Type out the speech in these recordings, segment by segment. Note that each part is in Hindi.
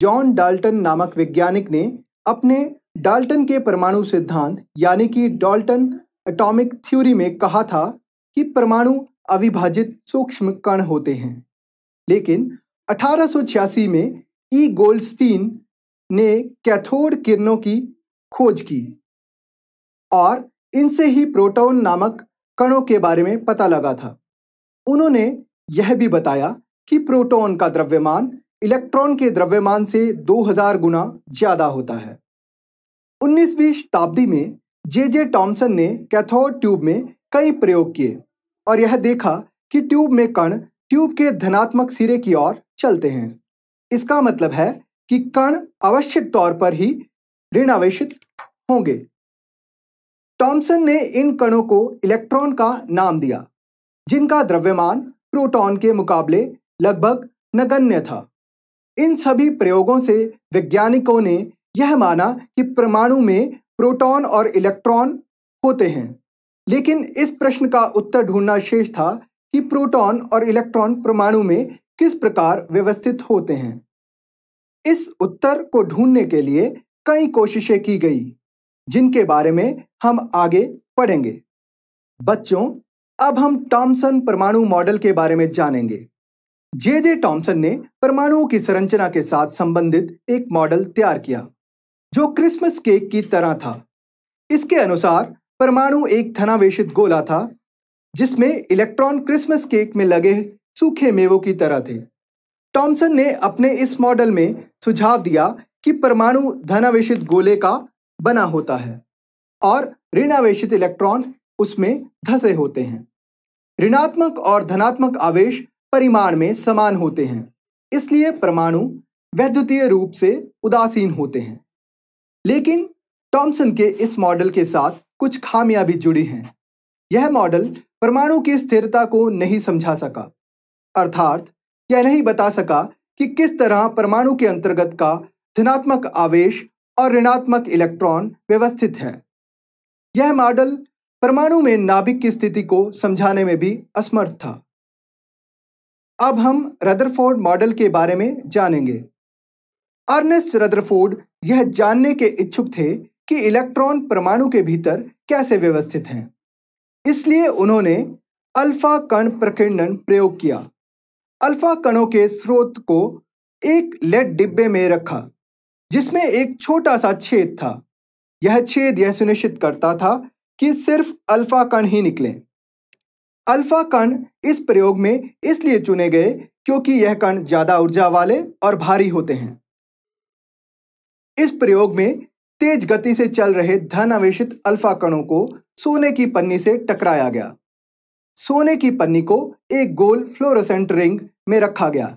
जॉन डाल्टन नामक वैज्ञानिक ने अपने डाल्टन के परमाणु सिद्धांत यानी कि डाल्टन एटॉमिक थ्योरी में कहा था कि परमाणु अविभाजित सूक्ष्म कण होते हैं। लेकिन 1886 में ई गोल्डस्टीन ने कैथोड किरणों की खोज की और इनसे ही प्रोटॉन नामक कणों के बारे में पता लगा था। उन्होंने यह भी बताया कि प्रोटॉन का द्रव्यमान इलेक्ट्रॉन के द्रव्यमान से 2000 गुना ज्यादा होता है। 19वीं शताब्दी में जे टॉमसन ने कैथोड ट्यूब में कई प्रयोग किए और यह देखा कि ट्यूब में कण ट्यूब के धनात्मक सिरे की ओर चलते हैं। इसका मतलब है कि कण आवश्यक तौर पर ही ऋण आवेशित होंगे। टॉमसन ने इन कणों को इलेक्ट्रॉन का नाम दिया, जिनका द्रव्यमान प्रोटॉन के मुकाबले लगभग नगण्य था। इन सभी प्रयोगों से वैज्ञानिकों ने यह माना कि परमाणु में प्रोटॉन और इलेक्ट्रॉन होते हैं, लेकिन इस प्रश्न का उत्तर ढूंढना शेष था कि प्रोटॉन और इलेक्ट्रॉन परमाणु में किस प्रकार व्यवस्थित होते हैं। इस उत्तर को ढूंढने के लिए कई कोशिशें की गई, जिनके बारे में हम आगे पढ़ेंगे। बच्चों, अब हम टॉमसन परमाणु मॉडल के बारे में जानेंगे। जे टॉमसन ने परमाणुओं की संरचना के साथ संबंधित एक मॉडल तैयार किया, जो क्रिसमस केक की तरह था। इसके अनुसार परमाणु एक धनावेशित गोला था, जिसमें इलेक्ट्रॉन क्रिसमस केक में लगे सूखे मेवों की तरह थे। टॉमसन ने अपने इस मॉडल में सुझाव दिया कि परमाणु धनावेशित गोले का बना होता है और ऋणावेशित इलेक्ट्रॉन उसमें धंसे होते हैं। ऋणात्मक और धनात्मक आवेश परिमाण में समान होते हैं, इसलिए परमाणु वैद्युतीय रूप से उदासीन होते हैं। लेकिन टॉमसन के इस मॉडल के साथ कुछ खामियां भी जुड़ी हैं। यह मॉडल परमाणु की स्थिरता को नहीं समझा सका, अर्थात यह नहीं बता सका कि किस तरह परमाणु के अंतर्गत का धनात्मक आवेश और ऋणात्मक इलेक्ट्रॉन व्यवस्थित है। यह मॉडल परमाणु में नाभिक की स्थिति को समझाने में भी असमर्थ था। अब हम रदरफोर्ड मॉडल के बारे में जानेंगे। अर्नेस्ट रदरफोर्ड यह जानने के इच्छुक थे कि इलेक्ट्रॉन परमाणु के भीतर कैसे व्यवस्थित हैं। इसलिए उन्होंने अल्फा कण प्रकीर्णन प्रयोग किया। अल्फा कणों के स्रोत को एक लेड डिब्बे में रखा, जिसमें एक छोटा सा छेद था। यह छेद यह सुनिश्चित करता था कि सिर्फ अल्फा कण ही निकले। अल्फा कण इस प्रयोग में इसलिए चुने गए क्योंकि यह कण ज्यादा ऊर्जा वाले और भारी होते हैं। इस प्रयोग में तेज गति से चल रहे धन आवेशित अल्फा कणों को सोने की पन्नी से टकराया गया। सोने की पन्नी को एक गोल फ्लोरोसेंट रिंग में रखा गया,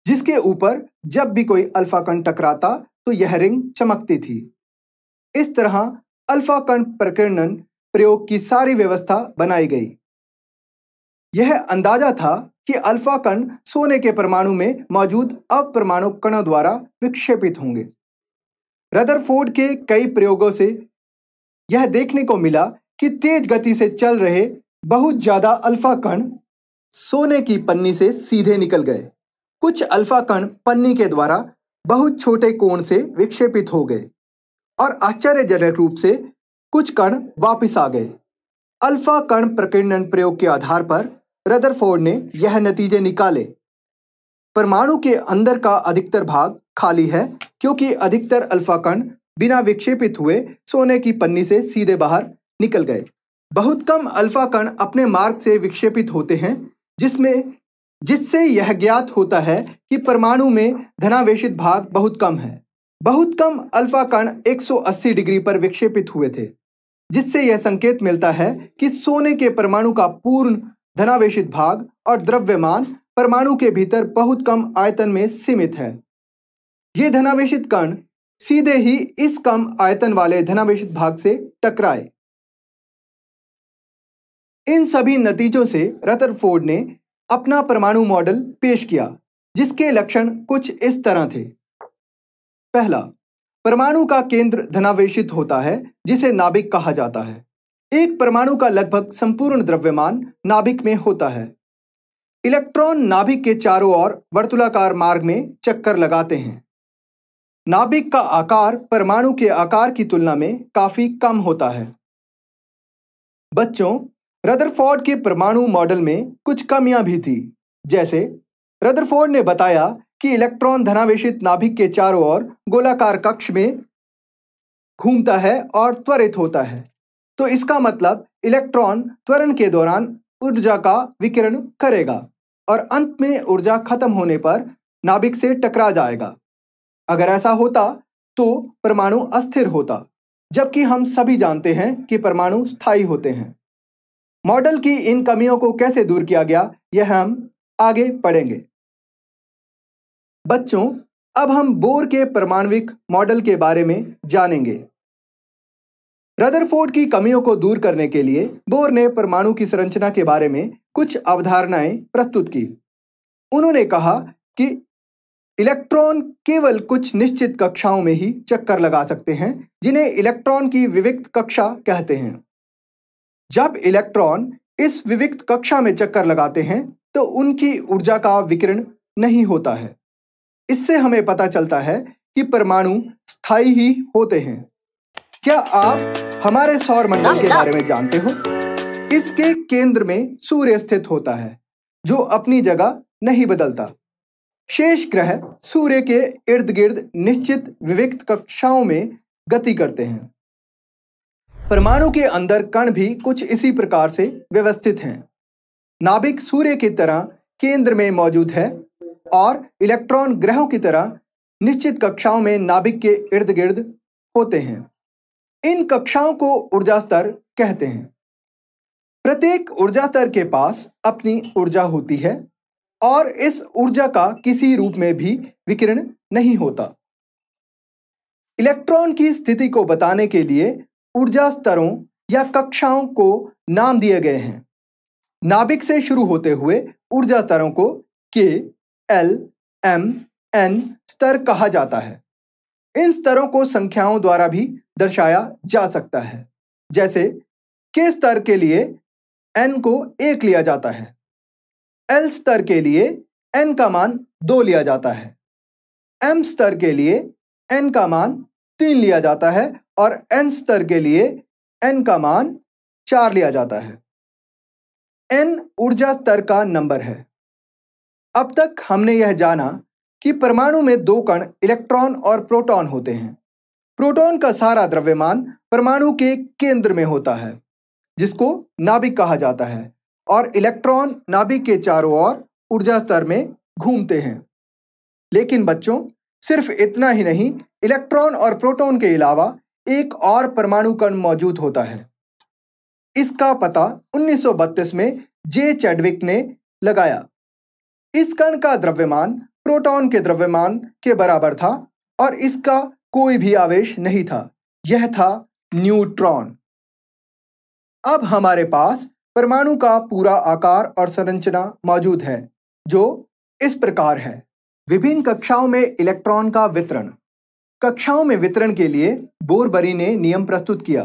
जिसके ऊपर जब भी कोई अल्फा कण टकराता तो यह रिंग चमकती थी। इस तरह अल्फा कण प्रकीर्णन प्रयोग की सारी व्यवस्था बनाई गई। यह अंदाजा था कि अल्फा कण सोने के परमाणु में मौजूद अपरमाणु कणों द्वारा विक्षेपित होंगे। रदरफोर्ड के कई प्रयोगों से यह देखने को मिला कि तेज गति से चल रहे बहुत ज्यादा अल्फा कण सोने की पन्नी से सीधे निकल गए। कुछ अल्फा कण पन्नी के द्वारा बहुत छोटे कोण से विक्षेपित हो गए और आश्चर्यजनक रूप से कुछ कण वापस आ गए। अल्फा कण प्रकीर्णन प्रयोग के आधार पर रदरफोर्ड ने यह नतीजे निकाले। परमाणु के अंदर का अधिकतर भाग खाली है, क्योंकि अधिकतर अल्फा कण बिना विक्षेपित हुए सोने की पन्नी से सीधे बाहर निकल गए। बहुत कम अल्फा कण अपने मार्ग से विक्षेपित होते हैं, जिससे यह ज्ञात होता है कि परमाणु में धनावेशित भाग बहुत कम है। बहुत कम अल्फा कण 180 डिग्री पर विक्षेपित हुए थे, जिससे यह संकेत मिलता है कि सोने के परमाणु का पूर्ण धनावेशित भाग और द्रव्यमान परमाणु के भीतर बहुत कम आयतन में सीमित है। ये धनावेशित कण सीधे ही इस कम आयतन वाले धनावेशित भाग से टकराए। इन सभी नतीजों से रदरफोर्ड ने अपना परमाणु मॉडल पेश किया, जिसके लक्षण कुछ इस तरह थे। पहला, परमाणु का केंद्र धनावेशित होता है, जिसे नाभिक कहा जाता है। एक परमाणु का लगभग संपूर्ण द्रव्यमान नाभिक में होता है। इलेक्ट्रॉन नाभिक के चारों ओर वर्तुलाकार मार्ग में चक्कर लगाते हैं। नाभिक का आकार परमाणु के आकार की तुलना में काफी कम होता है। बच्चों, रदरफोर्ड के परमाणु मॉडल में कुछ कमियां भी थी। जैसे रदरफोर्ड ने बताया कि इलेक्ट्रॉन धनावेशित नाभिक के चारों ओर गोलाकार कक्ष में घूमता है और त्वरित होता है। तो इसका मतलब इलेक्ट्रॉन त्वरण के दौरान ऊर्जा का विकिरण करेगा और अंत में ऊर्जा खत्म होने पर नाभिक से टकरा जाएगा। अगर ऐसा होता तो परमाणु अस्थिर होता, जबकि हम सभी जानते हैं कि परमाणु स्थायी होते हैं। मॉडल की इन कमियों को कैसे दूर किया गया, यह हम आगे पढ़ेंगे। बच्चों, अब हम बोर के परमाणविक मॉडल के बारे में जानेंगे। रदरफोर्ड की कमियों को दूर करने के लिए बोर ने परमाणु की संरचना के बारे में कुछ अवधारणाएं प्रस्तुत की। उन्होंने कहा कि इलेक्ट्रॉन केवल कुछ निश्चित कक्षाओं में ही चक्कर लगा सकते हैं, जिन्हें इलेक्ट्रॉन की विविक्त कक्षा कहते हैं। जब इलेक्ट्रॉन इस विविक्त कक्षा में चक्कर लगाते हैं तो उनकी ऊर्जा का विकिरण नहीं होता है। इससे हमें पता चलता है कि परमाणु स्थायी ही होते हैं। क्या आप हमारे सौर मंडल के बारे में जानते हो? इसके केंद्र में सूर्य स्थित होता है, जो अपनी जगह नहीं बदलता। शेष ग्रह सूर्य के इर्द गिर्द निश्चित विविक्त कक्षाओं में गति करते हैं। परमाणु के अंदर कण भी कुछ इसी प्रकार से व्यवस्थित हैं। नाभिक सूर्य की तरह केंद्र में मौजूद है और इलेक्ट्रॉन ग्रहों की तरह निश्चित कक्षाओं में नाभिक के इर्द गिर्द होते हैं। इन कक्षाओं को ऊर्जा स्तर कहते हैं। प्रत्येक ऊर्जा स्तर के पास अपनी ऊर्जा होती है और इस ऊर्जा का किसी रूप में भी विकिरण नहीं होता। इलेक्ट्रॉन की स्थिति को बताने के लिए ऊर्जा स्तरों या कक्षाओं को नाम दिए गए हैं। नाभिक से शुरू होते हुए ऊर्जा स्तरों को K, L, M, N स्तर कहा जाता है। इन स्तरों को संख्याओं द्वारा भी दर्शाया जा सकता है। जैसे K स्तर के लिए N को 1 लिया जाता है, L स्तर के लिए N का मान 2 लिया जाता है, M स्तर के लिए N का मान 3 लिया जाता है और N स्तर के लिए N का मान 4 लिया जाता है। N ऊर्जा स्तर का नंबर है। अब तक हमने यह जाना कि परमाणु में 2 कण इलेक्ट्रॉन और प्रोटॉन होते हैं। प्रोटॉन का सारा द्रव्यमान परमाणु के केंद्र में होता है, जिसको नाभिक कहा जाता है, और इलेक्ट्रॉन नाभिक के चारों ओर ऊर्जा स्तर में घूमते हैं। लेकिन बच्चों, सिर्फ इतना ही नहीं, इलेक्ट्रॉन और प्रोटॉन के अलावा एक और परमाणु कण मौजूद होता है। इसका पता 1932 में जे चैडविक ने लगाया। इस कण का द्रव्यमान प्रोटॉन के द्रव्यमान के बराबर था और इसका कोई भी आवेश नहीं था। यह था न्यूट्रॉन। अब हमारे पास परमाणु का पूरा आकार और संरचना मौजूद है, जो इस प्रकार है। विभिन्न कक्षाओं में इलेक्ट्रॉन का वितरण। कक्षाओं में वितरण के लिए बोरबरी ने नियम प्रस्तुत किया।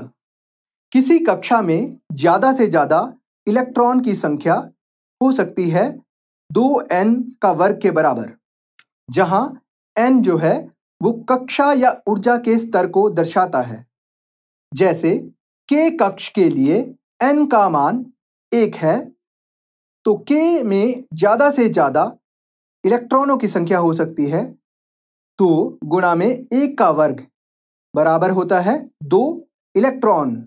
किसी कक्षा में ज्यादा से ज्यादा इलेक्ट्रॉन की संख्या हो सकती है 2n का वर्ग के बराबर, जहां n जो है वो कक्षा या ऊर्जा के स्तर को दर्शाता है। जैसे K कक्ष के लिए n का मान 1 है, तो K में ज्यादा से ज्यादा इलेक्ट्रॉनों की संख्या हो सकती है 2 गुणा में 1 का वर्ग बराबर होता है 2 इलेक्ट्रॉन।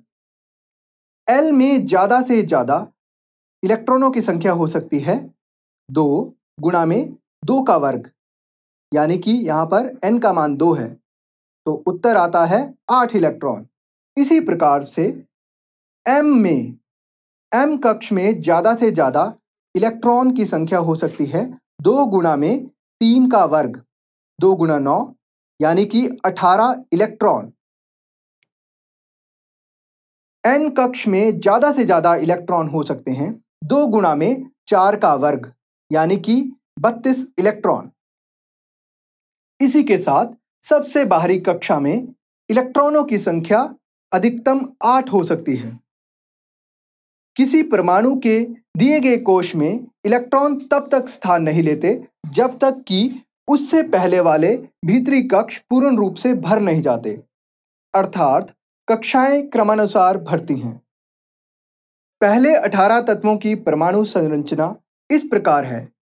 L में ज्यादा से ज्यादा इलेक्ट्रॉनों की संख्या हो सकती है 2 गुणा में 2 का वर्ग, यानी कि यहाँ पर n का मान 2 है, तो उत्तर आता है 8 इलेक्ट्रॉन। इसी प्रकार से M कक्ष में ज्यादा से ज्यादा इलेक्ट्रॉन की संख्या हो सकती है 2 गुणा में 3 का वर्ग, 2 गुणा 9 यानी कि 18 इलेक्ट्रॉन। N कक्ष में ज्यादा से ज्यादा इलेक्ट्रॉन हो सकते हैं 2 गुणा में 4 का वर्ग, यानी कि 32 इलेक्ट्रॉन। इसी के साथ सबसे बाहरी कक्षा में इलेक्ट्रॉनों की संख्या अधिकतम 8 हो सकती है। किसी परमाणु के दिए गए कोश में इलेक्ट्रॉन तब तक स्थान नहीं लेते जब तक कि उससे पहले वाले भीतरी कक्ष पूर्ण रूप से भर नहीं जाते, अर्थात कक्षाएं क्रमानुसार भरती हैं। पहले 18 तत्वों की परमाणु संरचना इस प्रकार है।